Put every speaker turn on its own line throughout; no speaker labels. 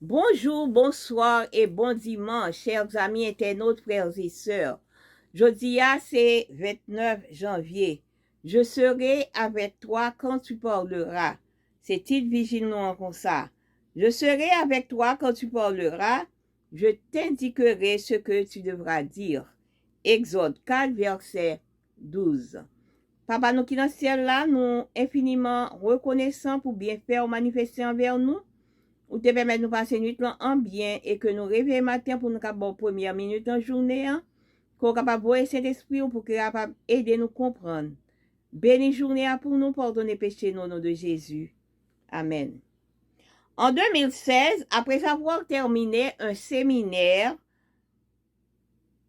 Bonjour, bonsoir et bon dimanche, chers amis internautes, frères et sœurs. Jeudi, c'est 29 janvier. Je serai avec toi quand tu parleras. C'est titre vigile nous comme ça. Je serai avec toi quand tu parleras. Je t'indiquerai ce que tu devras dire. Exode 4, verset 12. Papa, nous qui dans le ciel là, nous infiniment reconnaissants pour bien faire manifester envers nous. Ou te permettre de nous passer nuit en bien et que nous réveillons matin pour nous avoir première minute en journée, qu'on soit capable de voir cet esprit pour qu'il capable aider nous comprendre. Béni journée pour nous pardonner péché au nom de Jésus. Amen. En 2016, après avoir terminé un séminaire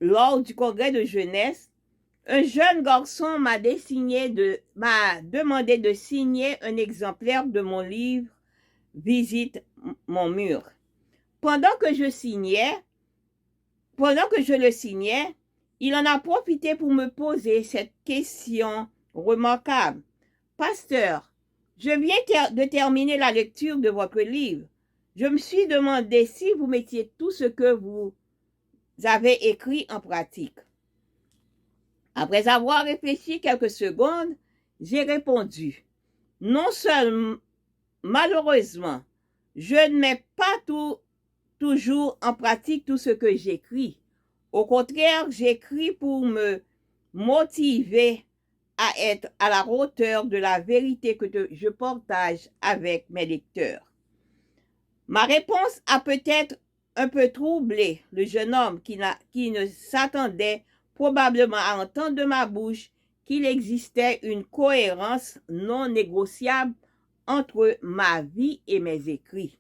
lors du congrès de jeunesse, un jeune garçon m'a demandé de signer un exemplaire de mon livre Visite mon mur. Pendant que je le signais, il en a profité pour me poser cette question remarquable. Pasteur, je viens de terminer la lecture de votre livre. Je me suis demandé si vous mettiez tout ce que vous avez écrit en pratique. Après avoir réfléchi quelques secondes, j'ai répondu, non seulement, malheureusement, je ne mets pas toujours en pratique tout ce que j'écris. Au contraire, j'écris pour me motiver à être à la hauteur de la vérité que je partage avec mes lecteurs. Ma réponse a peut-être un peu troublé le jeune homme qui ne s'attendait probablement à entendre de ma bouche qu'il existait une cohérence non négociable entre ma vie et mes écrits.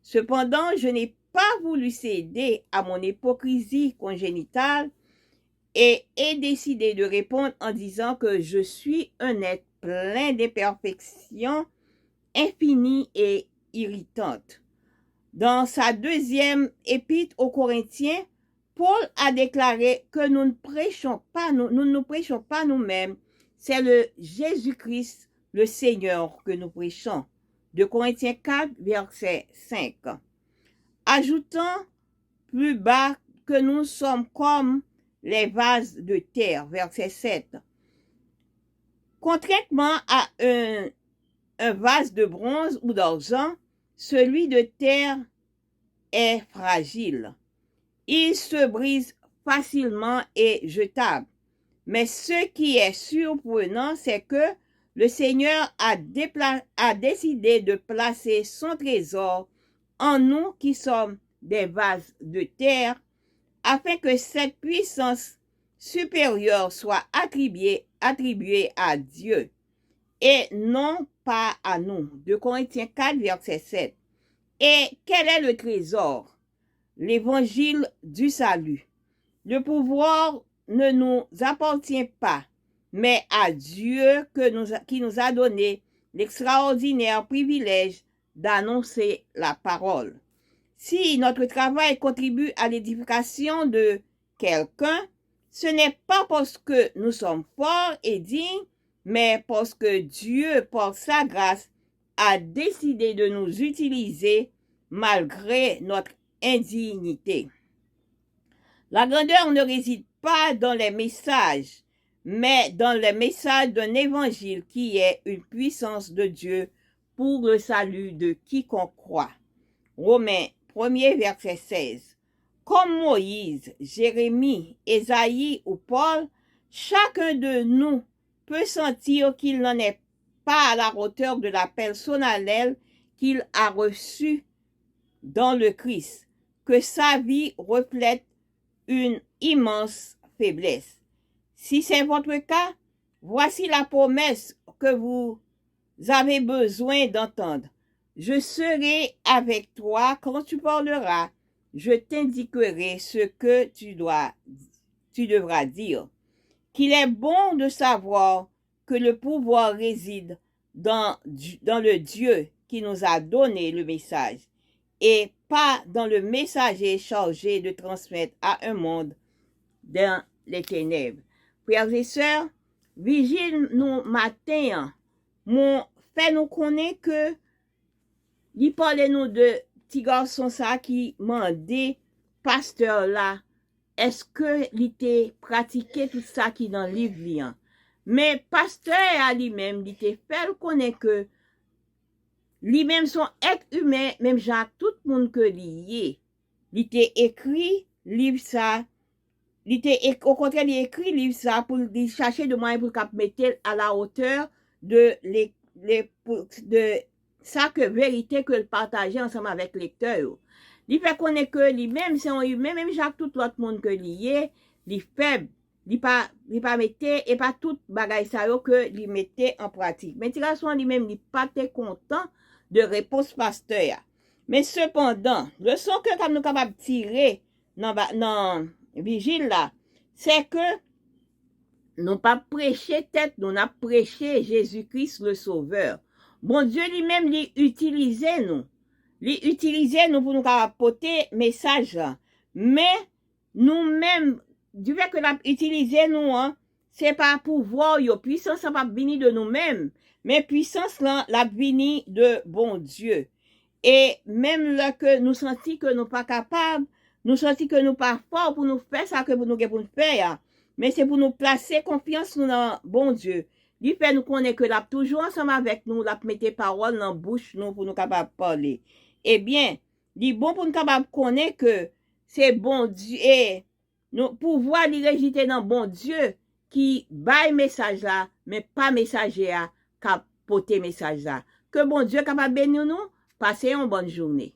Cependant, je n'ai pas voulu céder à mon hypocrisie congénitale et ai décidé de répondre en disant que je suis un être plein d'imperfections infinies et irritantes. Dans sa deuxième épître aux Corinthiens, Paul a déclaré que nous ne prêchons pas nous-mêmes, c'est le Jésus-Christ, le Seigneur, que nous prêchons. De Corinthiens 4, verset 5. Ajoutant plus bas que nous sommes comme les vases de terre, verset 7. Contrairement à un vase de bronze ou d'argent, celui de terre est fragile. Il se brise facilement et jetable. Mais ce qui est surprenant, c'est que le Seigneur a décidé de placer son trésor en nous qui sommes des vases de terre, afin que cette puissance supérieure soit attribuée à Dieu et non pas à nous. De Corinthiens 4, verset 7. Et quel est le trésor? L'évangile du salut. Le pouvoir ne nous appartient pas, mais à Dieu qui nous a donné l'extraordinaire privilège d'annoncer la parole. Si notre travail contribue à l'édification de quelqu'un, ce n'est pas parce que nous sommes forts et dignes, mais parce que Dieu, par sa grâce, a décidé de nous utiliser malgré notre indignité. La grandeur ne réside pas dans les messages, mais dans les messages d'un évangile qui est une puissance de Dieu pour le salut de quiconque croit. Romains 1er, verset 16. Comme Moïse, Jérémie, Ésaïe ou Paul, chacun de nous peut sentir qu'il n'en est pas à la hauteur de la personnelle qu'il a reçue dans le Christ, que sa vie reflète une immense faiblesse. Si c'est votre cas, voici la promesse que vous avez besoin d'entendre. Je serai avec toi quand tu parleras. Je t'indiquerai ce que tu devras dire. Qu'il est bon de savoir que le pouvoir réside dans le Dieu qui nous a donné le message et pas dans le messager chargé de transmettre à un monde dans les ténèbres. Frères et sœurs, vigile nous matin, mon fait nous connaît que il parle nous de petit garçon ça qui mandé pasteur là, est-ce que il était pratiqué tout ça qui dans le livre liant? Mais pasteur à lui-même, il était fait connaître que lui-même son être humain, même Jacques, tout le monde que lié. Il était écrit livre ça, au contraire, il écrit livre ça pour chercher de moyens pour qu'il mette à la hauteur de de ça que vérité que le partageait ensemble avec le lecteur. Il fait connaître que lui-même, c'est un humain, même Jacques, tout l'autre monde que lié, il faible. Il pas mettait et pas tout bagay ça que il mettait en pratique. Mais Tigason lui-même, il pas très content de réponse pasteur. Mais cependant, le son que nous capable tirer dans vigile là, c'est que nous pas prêcher tête, nous n'a prêché Jésus-Christ le Sauveur. Bon Dieu lui-même lui utilisait nous. Lui utilisait nous pour nous apporter message là. Mais nous-mêmes, du fait que l'a utilisé nous, hein, c'est pas pouvoir, yo puissance ça pas venir de nous-mêmes, mais puissance là, la venir de bon Dieu. Et même là que nous sentons que nous pas capables, nous sentons que nous pas forts pour nous faire ça que nous pour nous faire, mais c'est pour nous placer confiance dans bon Dieu. Il fait nous connaître que l'a toujours ensemble avec nous, l'a mettre parole dans bouche nous pour nous capables parler. Eh bien, il est bon pour nous capables connaître que c'est bon Dieu et nous pouvoir les rejeter dans bon Dieu qui baille message là, mais pas messager à porter message là. Que bon Dieu capable bénir nous, passez une bonne journée.